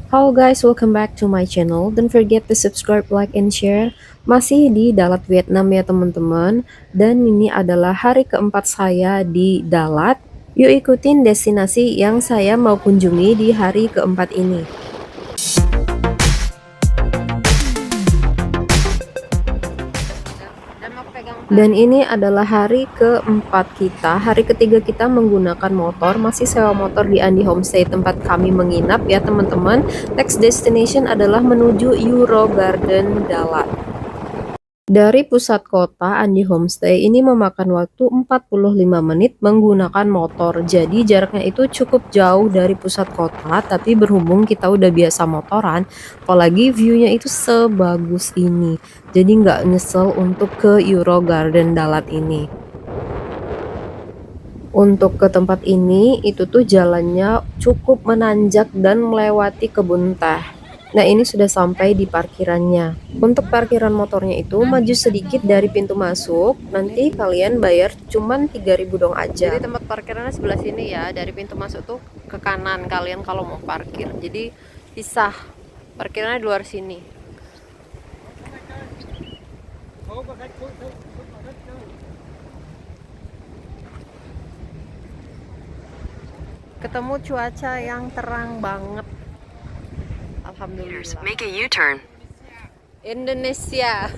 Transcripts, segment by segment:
Halo guys, welcome back to my channel. Don't forget to subscribe, like, and share. Masih di Dalat Vietnam ya teman-teman. Dan ini adalah hari keempat saya di Dalat. Yuk ikutin destinasi yang saya mau kunjungi di hari keempat ini. Dan ini adalah hari keempat kita. Hari ketiga kita menggunakan motor. Masih sewa motor di Andi Homestay tempat kami menginap ya teman-teman. Next destination adalah menuju Euro Garden Dalat. Dari pusat kota, Andi Homestay ini memakan waktu 45 menit menggunakan motor. Jadi jaraknya itu cukup jauh dari pusat kota, tapi berhubung kita udah biasa motoran, apalagi view-nya itu sebagus ini. Jadi nggak nyesel untuk ke Euro Garden Dalat ini. Untuk ke tempat ini, itu tuh jalannya cukup menanjak dan melewati kebun teh. Nah, ini sudah sampai di parkirannya. Untuk parkiran motornya itu maju sedikit dari pintu masuk, nanti kalian bayar cuman 3.000 dong aja. Jadi tempat parkirannya sebelah sini ya, dari pintu masuk tuh ke kanan kalian kalau mau parkir. Jadi pisah, parkirannya di luar sini. Ketemu cuaca yang terang banget. Alhamdulillah. Make a U-turn. Indonesia.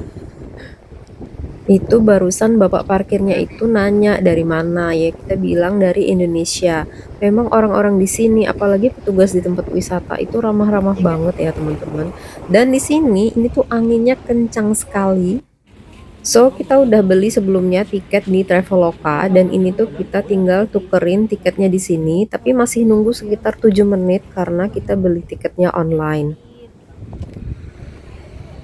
Itu barusan bapak parkirnya itu nanya dari mana ya, kita bilang dari Indonesia. Memang orang-orang di sini, apalagi petugas di tempat wisata itu ramah-ramah banget ya teman-teman. Dan di sini ini tuh anginnya kencang sekali. So kita udah beli sebelumnya tiket di Traveloka dan ini tuh kita tinggal tukerin tiketnya di sini, tapi masih nunggu sekitar 7 menit karena kita beli tiketnya online.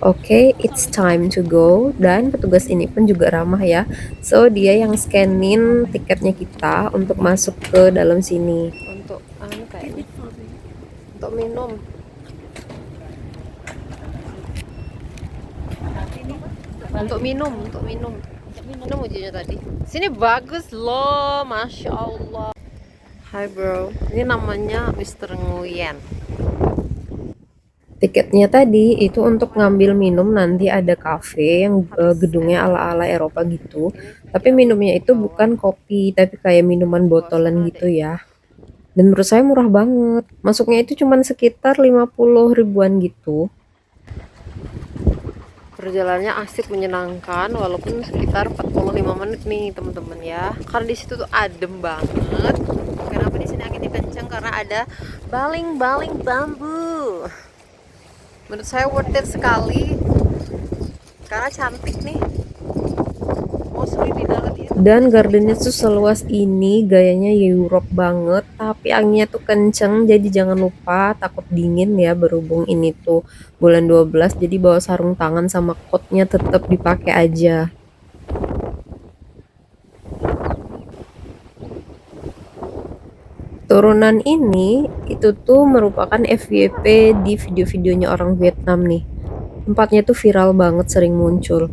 Oke, it's time to go. Dan petugas ini pun juga ramah ya. So, dia yang scanin tiketnya kita untuk masuk ke dalam sini. Untuk kayaknya. Untuk minum. Untuk minum, untuk minum. Minum ujinya tadi. Sini bagus loh, Masya Allah. Hai bro, ini namanya Mr. Nguyen. Tiketnya tadi itu untuk ngambil minum, nanti ada cafe yang gedungnya ala-ala Eropa gitu. Tapi minumnya itu bukan kopi, tapi kayak minuman botolan gitu ya. Dan menurut saya murah banget. Masuknya itu cuma sekitar 50 ribuan gitu. Perjalanannya asik menyenangkan walaupun sekitar 45 menit nih teman-teman ya. Karena di situ tuh adem banget. Kenapa di sini anginnya kencang? Karena ada baling-baling bambu. Menurut saya worth it sekali karena cantik nih. Mostly di dalam itu. Dan gardennya tuh seluas ini, gayanya Europe banget, tapi anginnya tuh kenceng, jadi jangan lupa takut dingin ya, berhubung ini tuh bulan 12, jadi bawa sarung tangan sama coatnya tetap dipakai aja. Turunan ini itu tuh merupakan FYP di video-videonya orang Vietnam nih. Tempatnya tuh viral banget, sering muncul.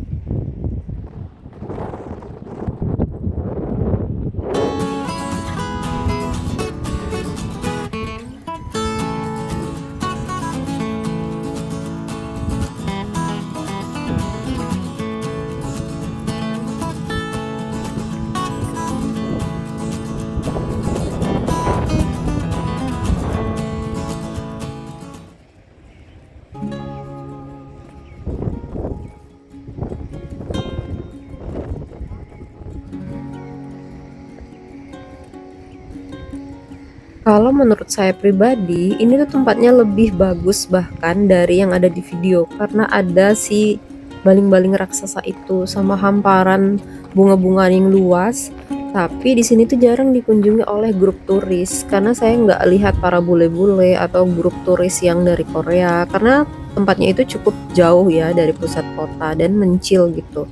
Kalau menurut saya pribadi, ini tuh tempatnya lebih bagus bahkan dari yang ada di video karena ada si baling-baling raksasa itu sama hamparan bunga-bunga yang luas. Tapi di sini tuh jarang dikunjungi oleh grup turis karena saya nggak lihat para bule-bule atau grup turis yang dari Korea karena tempatnya itu cukup jauh ya dari pusat kota dan mencil gitu.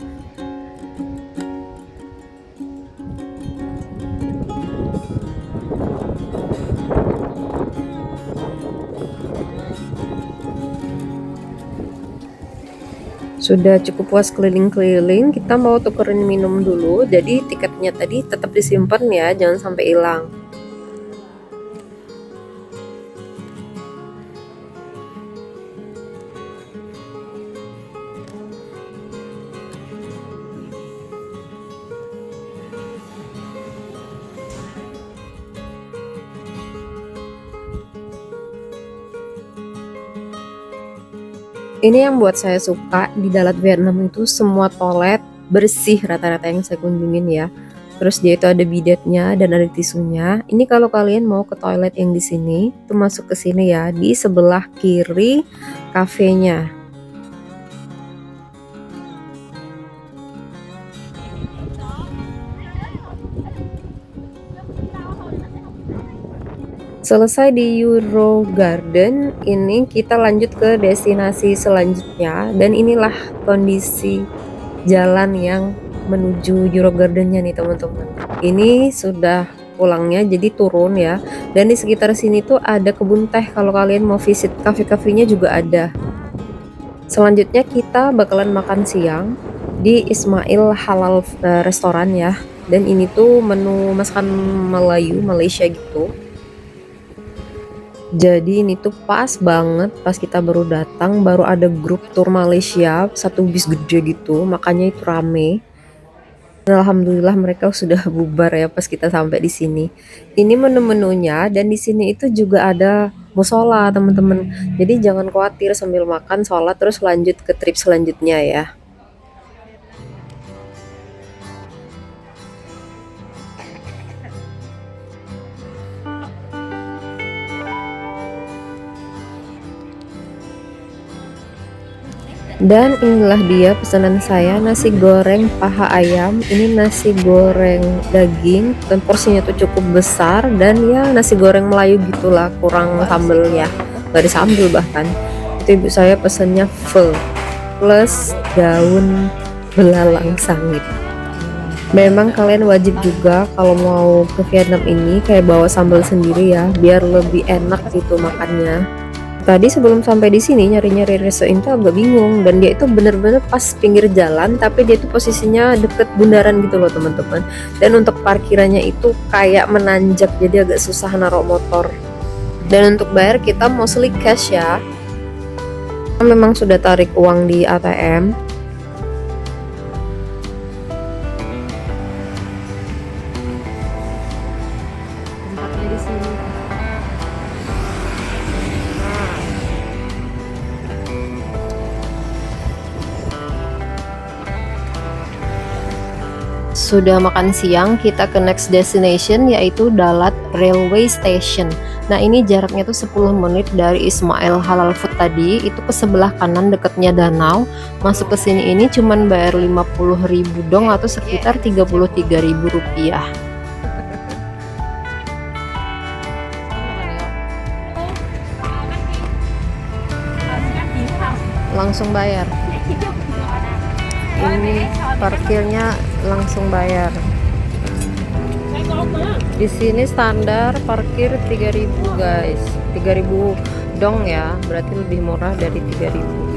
Sudah cukup puas keliling-keliling, kita mau tukerin minum dulu. Jadi tiketnya tadi tetap disimpan ya, jangan sampai hilang. Ini yang buat saya suka di Dalat Vietnam itu semua toilet bersih rata-rata yang saya kunjungin ya. Terus dia itu ada bidetnya dan ada tisunya. Ini kalau kalian mau ke toilet yang di sini, itu masuk ke sini ya, di sebelah kiri kafenya. Selesai di Euro Garden, ini kita lanjut ke destinasi selanjutnya dan inilah kondisi jalan yang menuju Euro Gardennya nih teman-teman. Ini sudah pulangnya jadi turun ya. Dan di sekitar sini tuh ada kebun teh kalau kalian mau visit kafe-kafenya juga ada. Selanjutnya kita bakalan makan siang di Ismail Halal Restoran ya. Dan ini tuh menu masakan Melayu Malaysia gitu. Jadi ini tuh pas banget pas kita baru datang, baru ada grup tour Malaysia, satu bis gede gitu, makanya itu rame. Dan alhamdulillah mereka sudah bubar ya pas kita sampai di sini. Ini menu-menunya dan di sini itu juga ada musola teman-teman. Jadi jangan khawatir sambil makan sholat terus lanjut ke trip selanjutnya ya. Dan inilah dia pesanan saya, nasi goreng paha ayam. Ini nasi goreng daging dan porsinya tuh cukup besar dan ya nasi goreng Melayu gitulah, kurang sambelnya, gak ada sambel bahkan. Itu ibu saya pesannya pho plus daun belalang sangit. Memang kalian wajib juga kalau mau ke Vietnam ini kayak bawa sambal sendiri ya, biar lebih enak gitu makannya. Tadi sebelum sampai di sini nyari-nyari resto itu agak bingung dan dia itu bener-bener pas pinggir jalan tapi dia itu posisinya deket bundaran gitu loh teman-teman. Dan untuk parkirannya itu kayak menanjak jadi agak susah naruh motor. Dan untuk bayar kita mostly cash ya. Memang sudah tarik uang di ATM. Tempatnya di sini. Sudah makan siang, kita ke next destination yaitu Dalat Railway Station. Nah ini jaraknya tuh 10 menit dari Ismail Halal Food tadi, itu ke sebelah kanan dekatnya danau. Masuk ke sini ini cuman bayar 50.000 dong atau sekitar 33.000 rupiah. Langsung bayar. Ini parkirnya langsung bayar. Di sini standar parkir 3.000 guys. 3.000 dong ya, berarti lebih murah dari 3.000.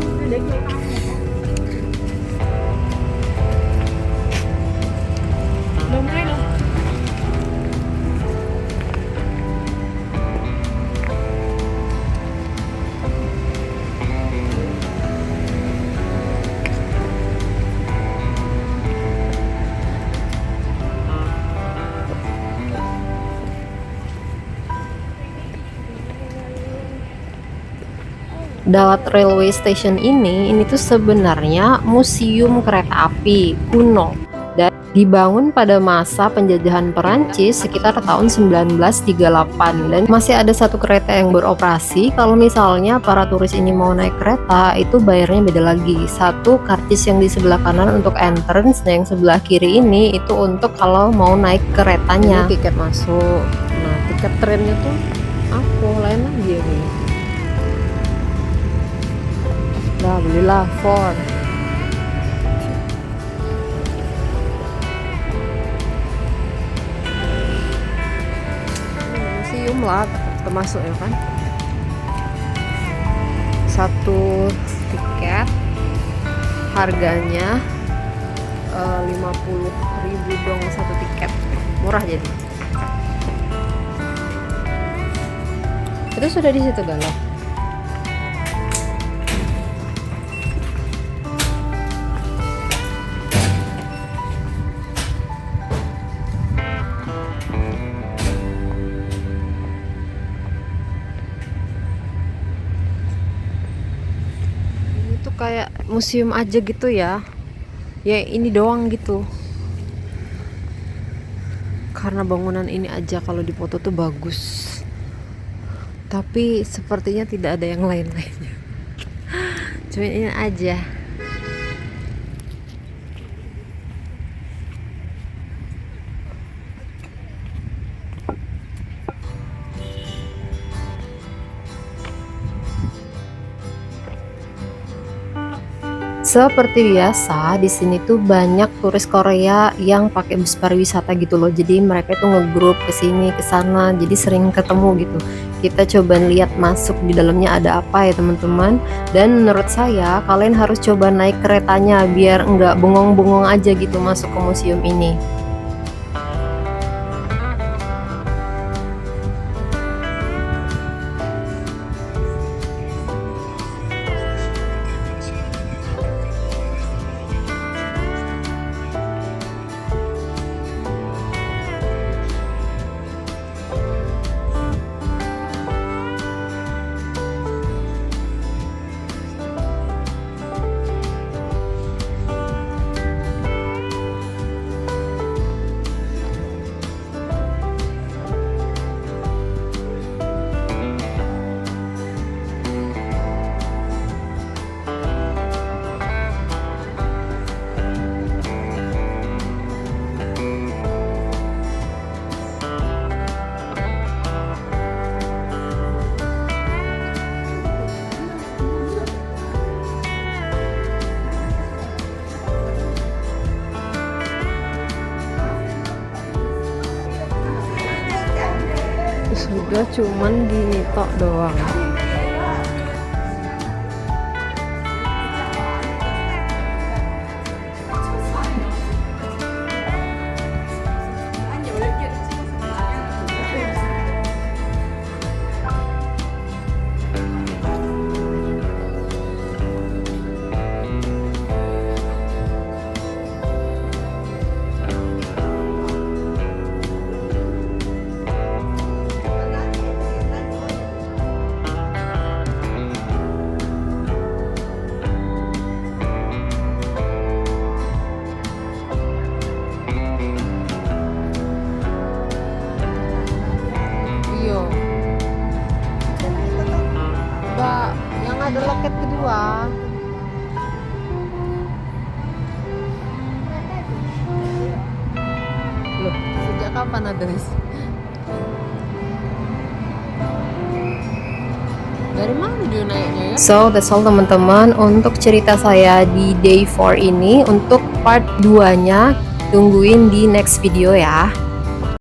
Dalat Railway Station ini tuh sebenarnya museum kereta api kuno dan dibangun pada masa penjajahan Perancis sekitar tahun 1938 dan masih ada satu kereta yang beroperasi. Kalau misalnya para turis ini mau naik kereta itu bayarnya beda lagi. Satu karcis yang di sebelah kanan untuk entrance dan yang sebelah kiri ini itu untuk kalau mau naik keretanya. Ini tiket masuk. Nah, tiket trennya tuh aku lain lagi ya nih. Nah, belilah phone. Museum lah termasuk ya kan. Satu tiket harganya 50.000 dong satu tiket, murah jadi. Itu sudah di situ galau. kayak museum aja gitu ya. Ya ini doang gitu. Karena bangunan ini aja kalau dipoto tuh bagus. Tapi sepertinya tidak ada yang lain-lainnya. Cuma ini aja. Seperti biasa, di sini tuh banyak turis Korea yang pakai bus pariwisata gitu loh. Jadi mereka tuh ngegrup ke sini, ke sana, jadi sering ketemu gitu. Kita coba lihat masuk di dalamnya ada apa ya teman-teman. Dan menurut saya kalian harus coba naik keretanya biar nggak bengong-bengong aja gitu masuk ke museum ini. Sudah cuman gini tok doang. Iya. Mbak, yang ada loket kedua. Loh, sejak kapan ada Riz? Dari mana dia naiknya ya? So, that's all teman-teman untuk cerita saya di day 4 ini. Untuk part 2-nya tungguin di next video ya.